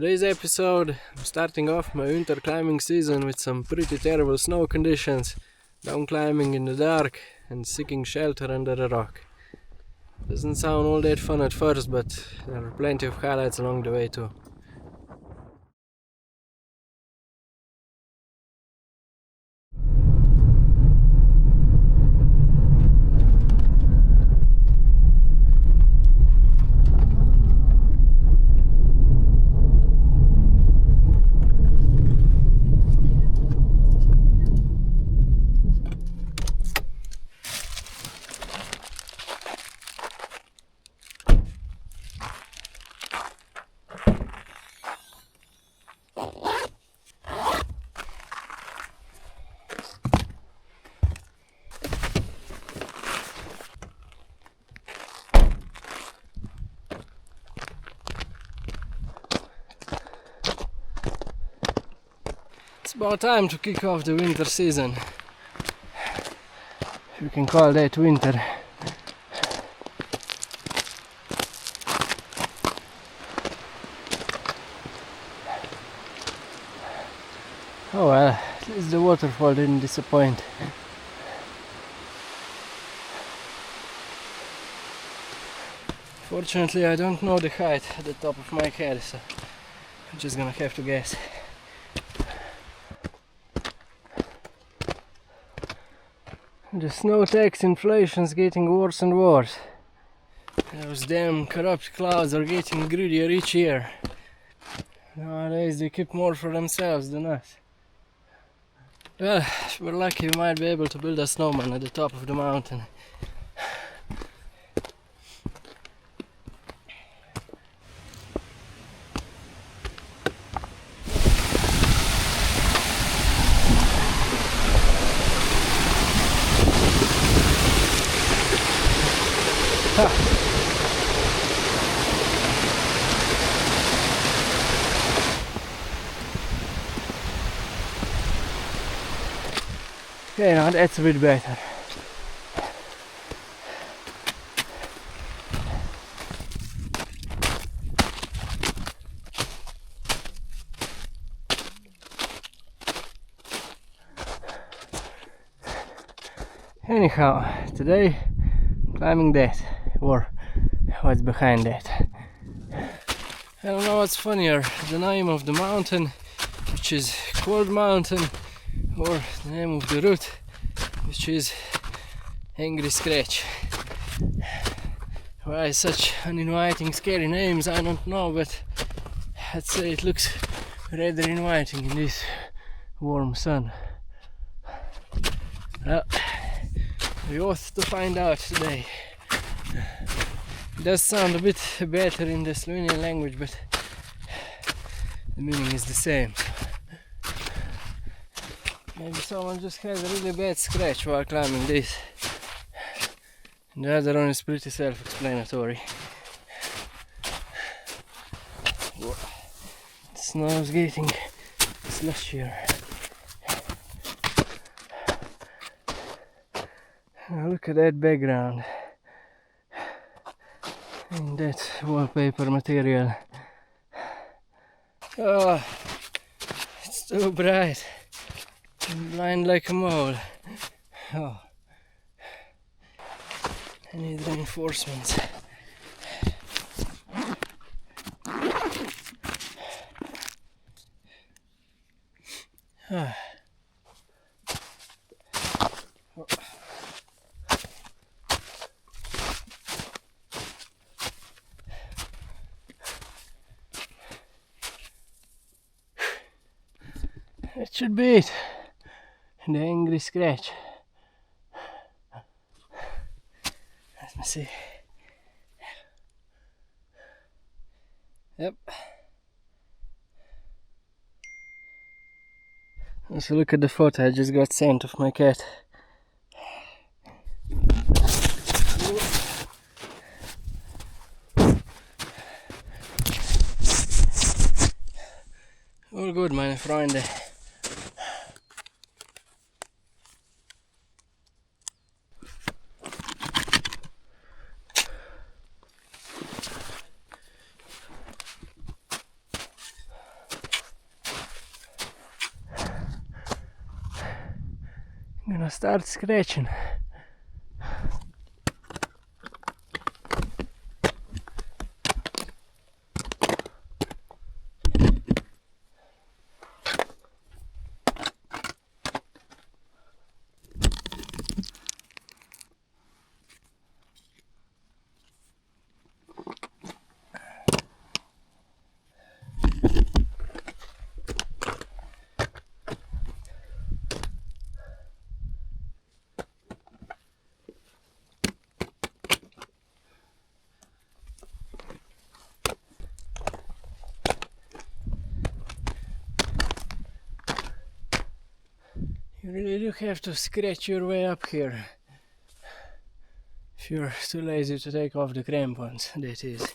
Today's episode, I'm starting off my winter climbing season with some pretty terrible snow conditions, down climbing in the dark and seeking shelter under a rock. Doesn't sound all that fun at first, but there are plenty of highlights along the way too. It's about time to kick off the winter season. If you can call that winter. Oh well, at least the waterfall didn't disappoint. Fortunately, I don't know the height at the top of my head, so I'm just gonna have to guess. The snow tax inflation's getting worse and worse. Those damn corrupt clouds are getting greedier each year. Nowadays they keep more for themselves than us. Well, if we're lucky, we might be able to build a snowman at the top of the mountain. Okay, now that's a bit better. Anyhow, today I'm climbing that, or what's behind that. I don't know what's funnier, the name of the mountain, which is Cold Mountain, or the name of the route, which is Angry Scratch. Why such uninviting, scary names, I don't know, but I'd say it looks rather inviting in this warm sun. Well, we ought to find out today. It does sound a bit better in the Slovenian language, but the meaning is the same. Maybe someone just has a really bad scratch while climbing this. And the other one is pretty self-explanatory. The snow's getting slushier. Now look at that background. And that wallpaper material. Oh, it's too bright. I'm blind like a mole. Oh. I need reinforcements. Ah. Oh. That should be it. The Angry Scratch. Let me see. Yep. Let's look at the photo I just got sent of my cat. All good, meine Freunde. I'm gonna start scratching. You really do have to scratch your way up here. If you're too lazy to take off the crampons, that is.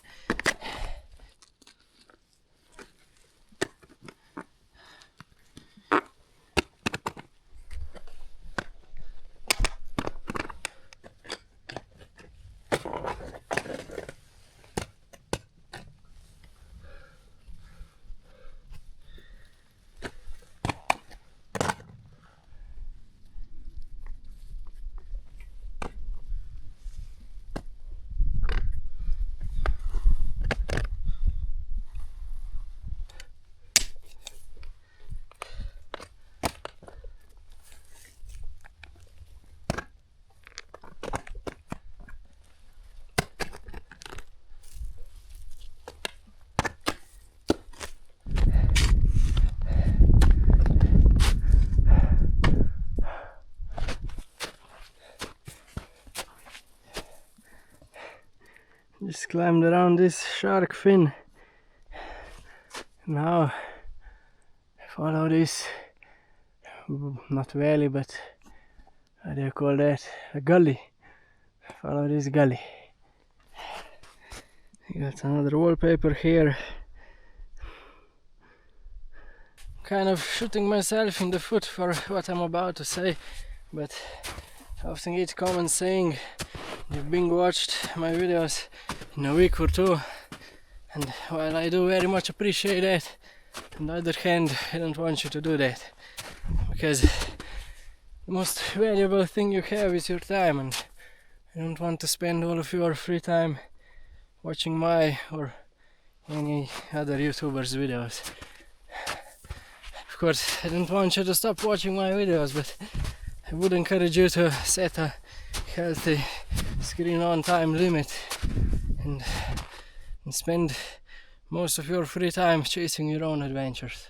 Just climbed around this shark fin. Now follow this, not valley, but how do you call that? A gully. Follow this gully. I got another wallpaper here. Kind of shooting myself in the foot for what I'm about to say, but I often get comments saying you've binge watched my videos in a week or two, and while I do very much appreciate that, on the other hand I don't want you to do that, because the most valuable thing you have is your time, and I don't want to spend all of your free time watching my or any other YouTubers' videos. Of course, I don't want you to stop watching my videos, but I would encourage you to set a healthy screen on time limit and spend most of your free time chasing your own adventures.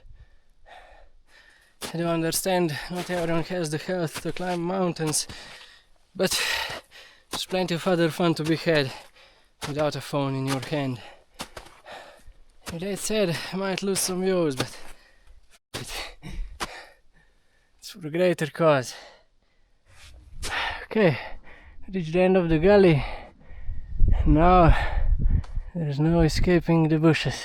I do understand not everyone has the health to climb mountains, but there's plenty of other fun to be had without a phone in your hand. With that said, I might lose some views, but it's for a greater cause. Okay, reached the end of the gully. Now there's no escaping the bushes.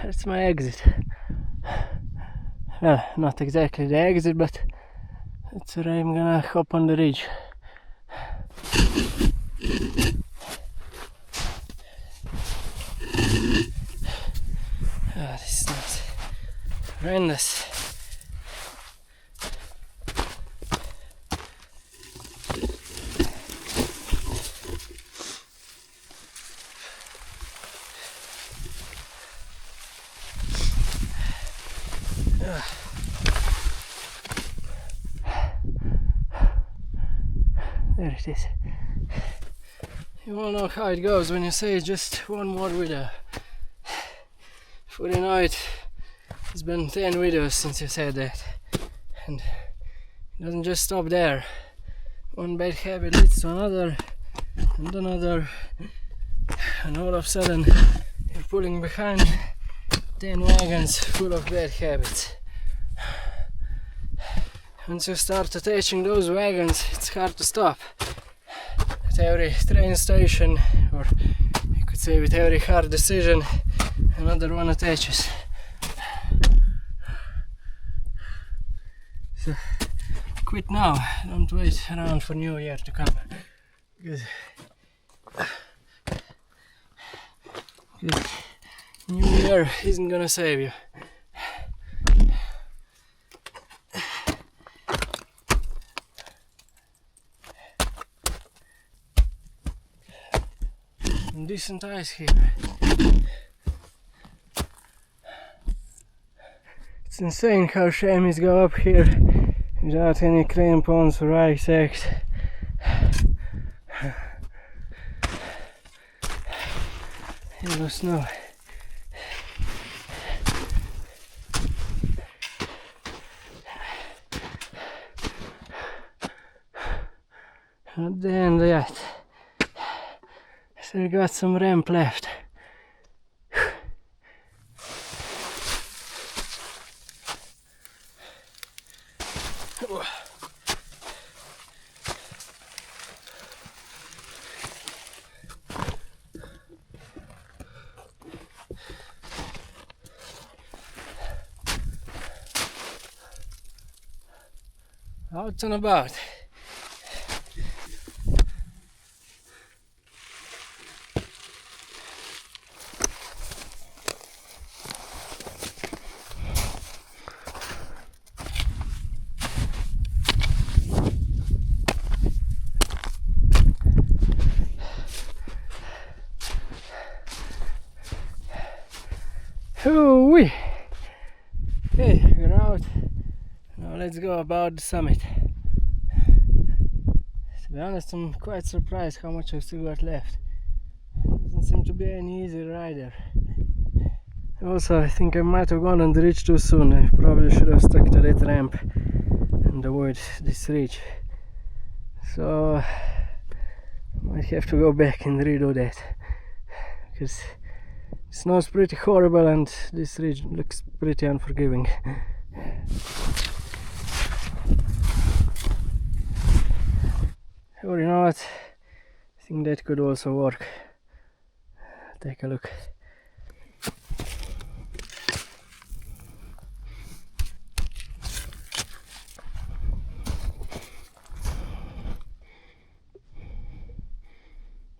That's my exit. Well, not exactly the exit, but it's where I'm gonna hop on the ridge. Oh, this is not horrendous. There it is. You all know how it goes when you say just one more video. Before you know it, it's been 10 videos since you said that. And it doesn't just stop there. One bad habit leads to another and another, and all of a sudden you're pulling behind 10 wagons full of bad habits. Once you start attaching those wagons, it's hard to stop. At every train station, or you could say with every hard decision, another one attaches. So quit now, don't wait around for New Year to come, because New Year isn't gonna save you. Decent ice here. It's insane how chamois go up here without any crampons or ice axe. Yellow snow. At the end yet. Still got some ramp left. Out and about. Hoo-wee! Okay, we're out. Now let's go about the summit. To be honest, I'm quite surprised how much I've still got left. Doesn't seem to be any easy ride there. Also, I think I might have gone on the ridge too soon. I probably should have stuck to that ramp and avoid this ridge. So, I might have to go back and redo that, because the snow's pretty horrible and this ridge looks pretty unforgiving. Or you know what, I think that could also work. Take a look.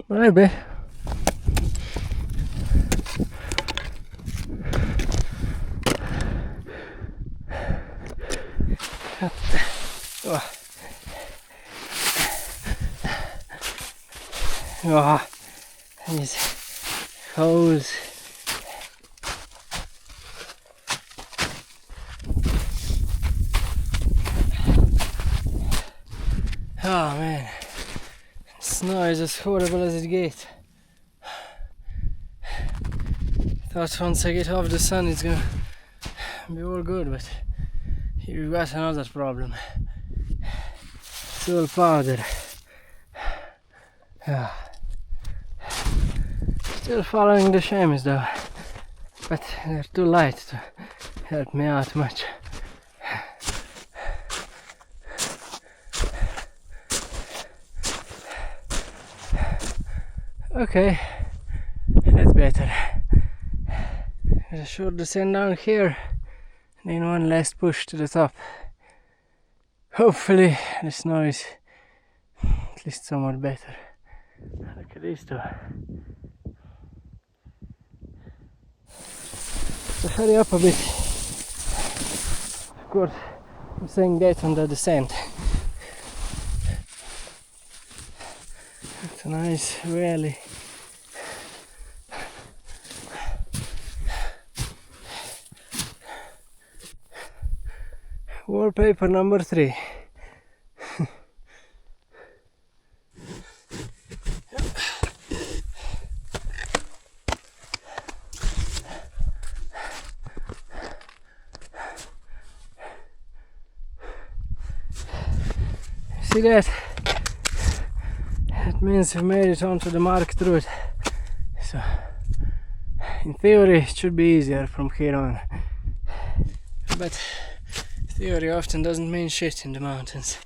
Maybe. Oh, these holes. Oh man, snow is as horrible as it gets. Thought once I get off the sun it's gonna be all good, but here we've got another problem. It's all powder. Still following the chamois though, but they're too light to help me out much. Okay, that's better. There's a short descent down here, and then one last push to the top. Hopefully the snow is at least somewhat better. Look at these two. So hurry up a bit. Of course, I'm saying that on the descent. It's a nice valley. Wallpaper number 3. See that? That means we made it onto the marked route. So, in theory, it should be easier from here on. But theory often doesn't mean shit in the mountains.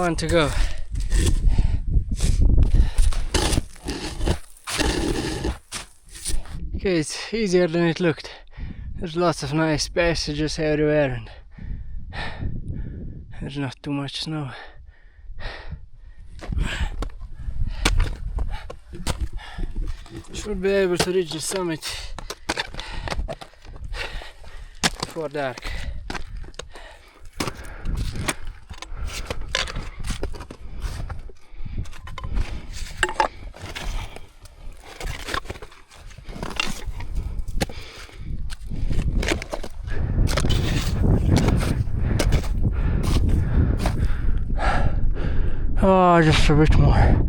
want to go. Okay, it's easier than it looked. There's lots of nice passages everywhere and there's not too much snow. Should be able to reach the summit before dark. Oh, just a bit more.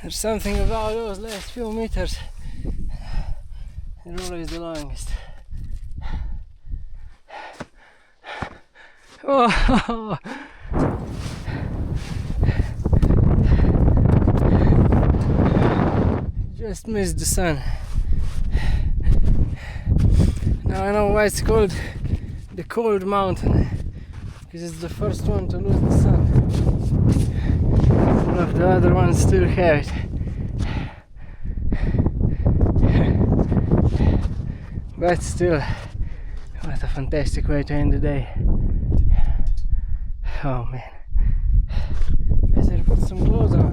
There's something about those last few meters, they're always the longest. Oh. Just missed the sun. Now I know why it's called the cold mountain, because it's the first one to lose the sun. All of the other ones still have it. But still, what a fantastic way to end the day. Oh man, better put some clothes on.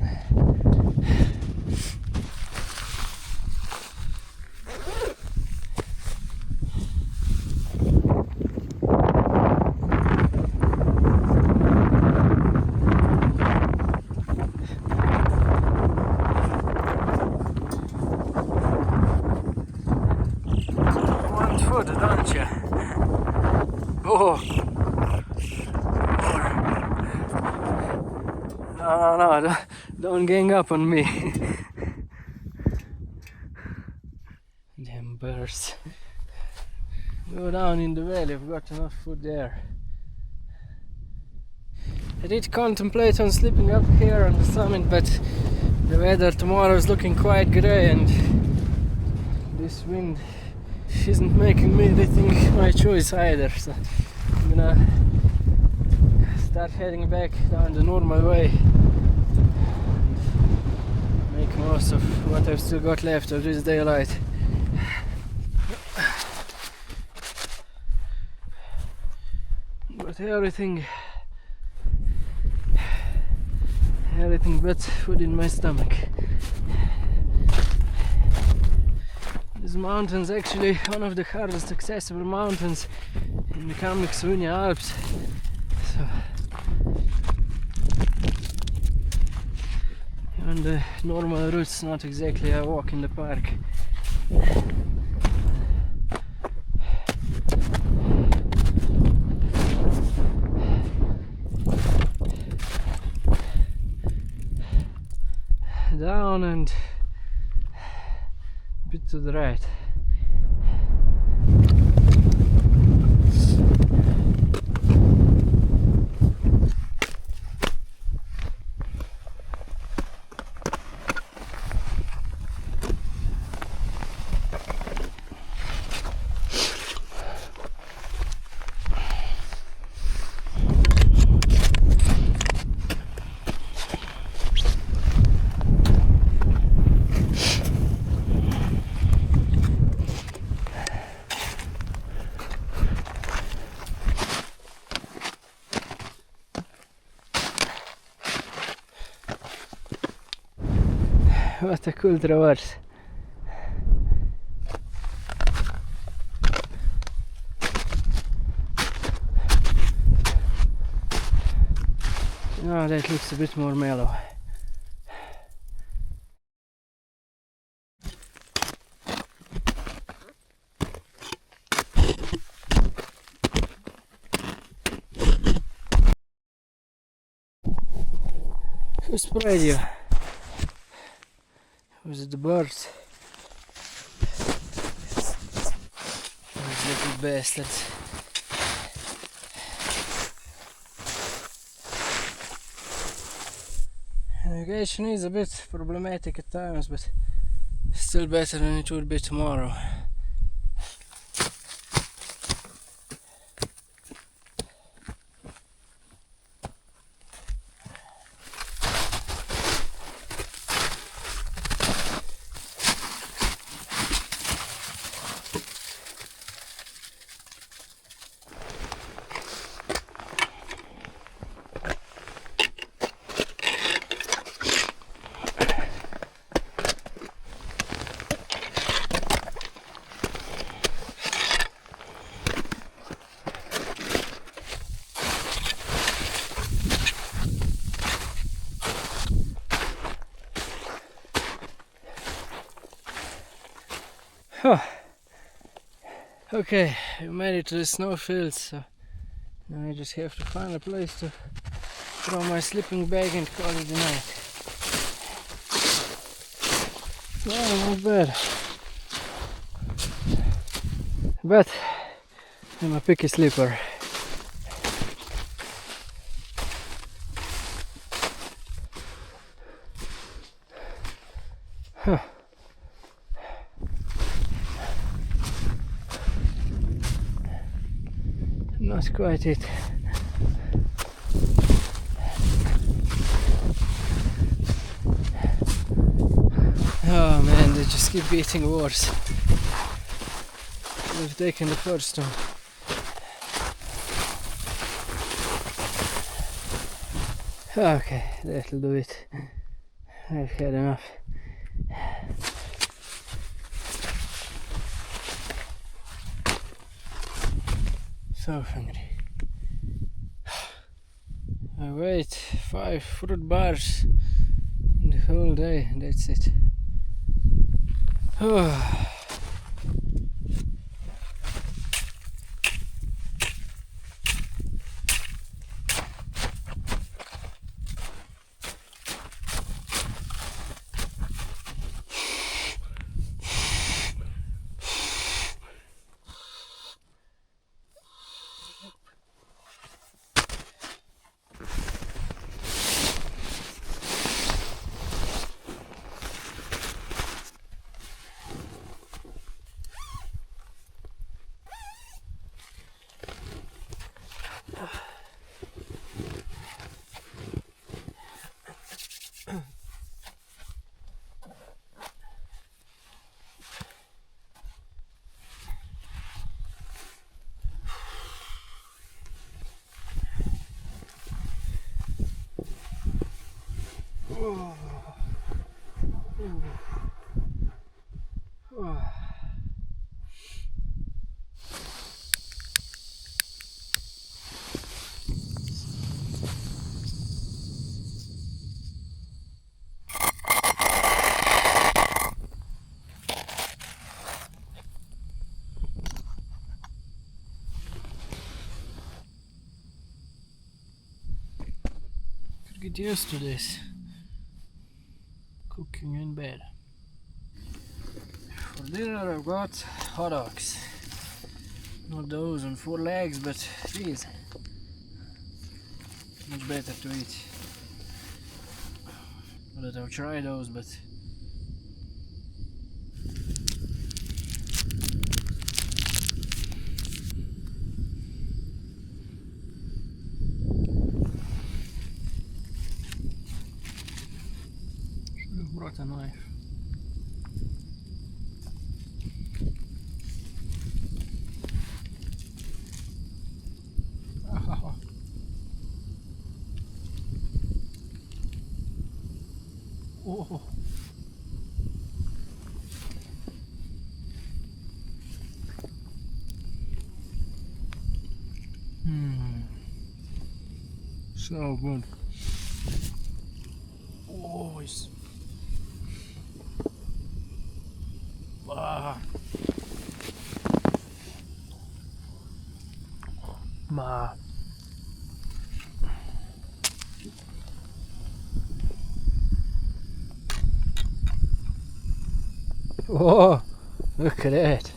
Don't you? Oh! No, don't gang up on me. Damn birds. Go down in the valley, I've got enough food there. I did contemplate on sleeping up here on the summit, but the weather tomorrow is looking quite grey and this wind isn't making me rethink my choice either, so I'm gonna start heading back down the normal way and make most of what I've still got left of this daylight. But everything but food in my stomach. This mountain's actually one of the hardest accessible mountains in the Kamnik-Svinia Alps. So, on the normal routes, not exactly a walk in the park. Down and a bit to the right. What a cool traverse. Oh, that looks a bit more mellow. Who sprayed you? Was it the birds? Those little bastards. Navigation is a bit problematic at times, but still better than it would be tomorrow. Oh. Okay, we made it to the snowfield, so now I just have to find a place to throw my sleeping bag and call it a night. Well, not bad. But I'm a picky sleeper. Huh. Not quite it. Oh man, they just keep getting worse. We've taken the first one. Okay, that'll do it. I've had enough. So hungry. I ate 5 fruit bars in the whole day, and that's it. Oh. Oh. Oh. Could get used to this. Cooking in bed. For dinner I've got hot dogs. Not those on 4 legs, but these. Much better to eat. Not that I've tried those, but should have brought a knife. Oh. So good. Oh, it's Ma. Whoa, look at that.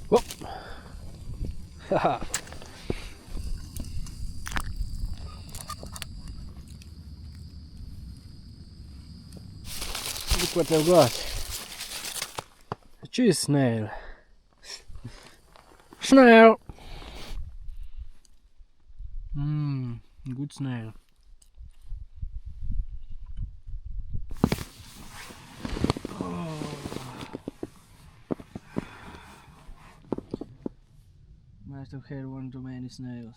Whoop. Haha. Look what I've got. A cheese snail. Snail! Good snail. Oh. Must have had one too many snails.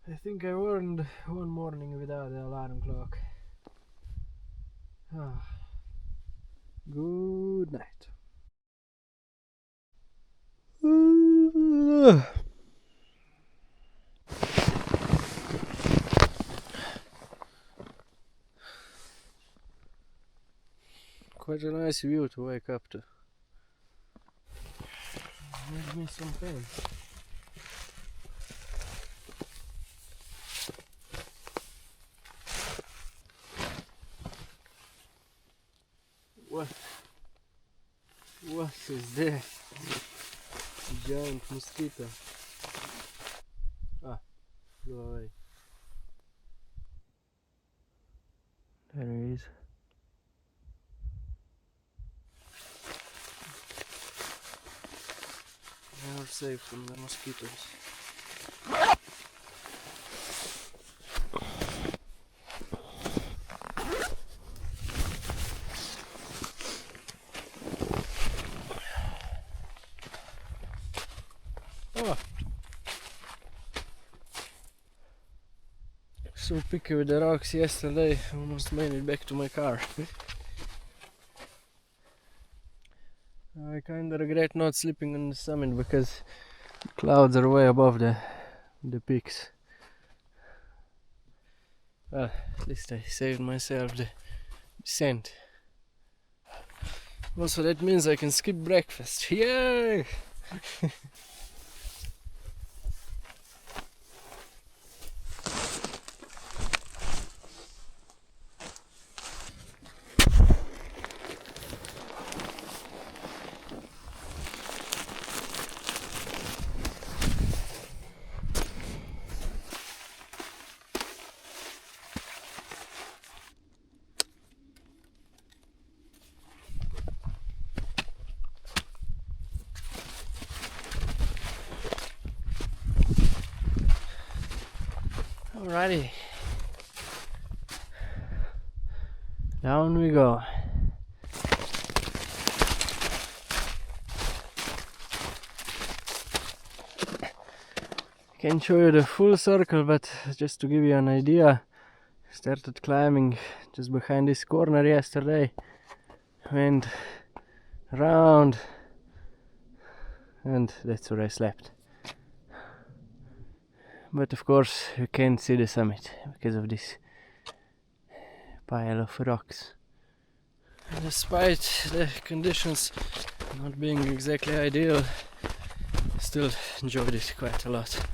I think I warned one morning without the alarm clock. Ah. Good night. Quite a nice view to wake up to. Gives me some pain. What is that? Giant mosquito. Ah, flew away. There he is. Never safe from the mosquitoes. Oh. So picky with the rocks yesterday, almost made it back to my car. I kinda regret not sleeping on the summit because clouds are way above the peaks. Well, at least I saved myself the descent. Also, that means I can skip breakfast. Yay! Alrighty, down we go. Can't show you the full circle, but just to give you an idea, started climbing just behind this corner yesterday, went round, and that's where I slept. But of course you can't see the summit because of this pile of rocks. Despite the conditions not being exactly ideal, still enjoyed it quite a lot.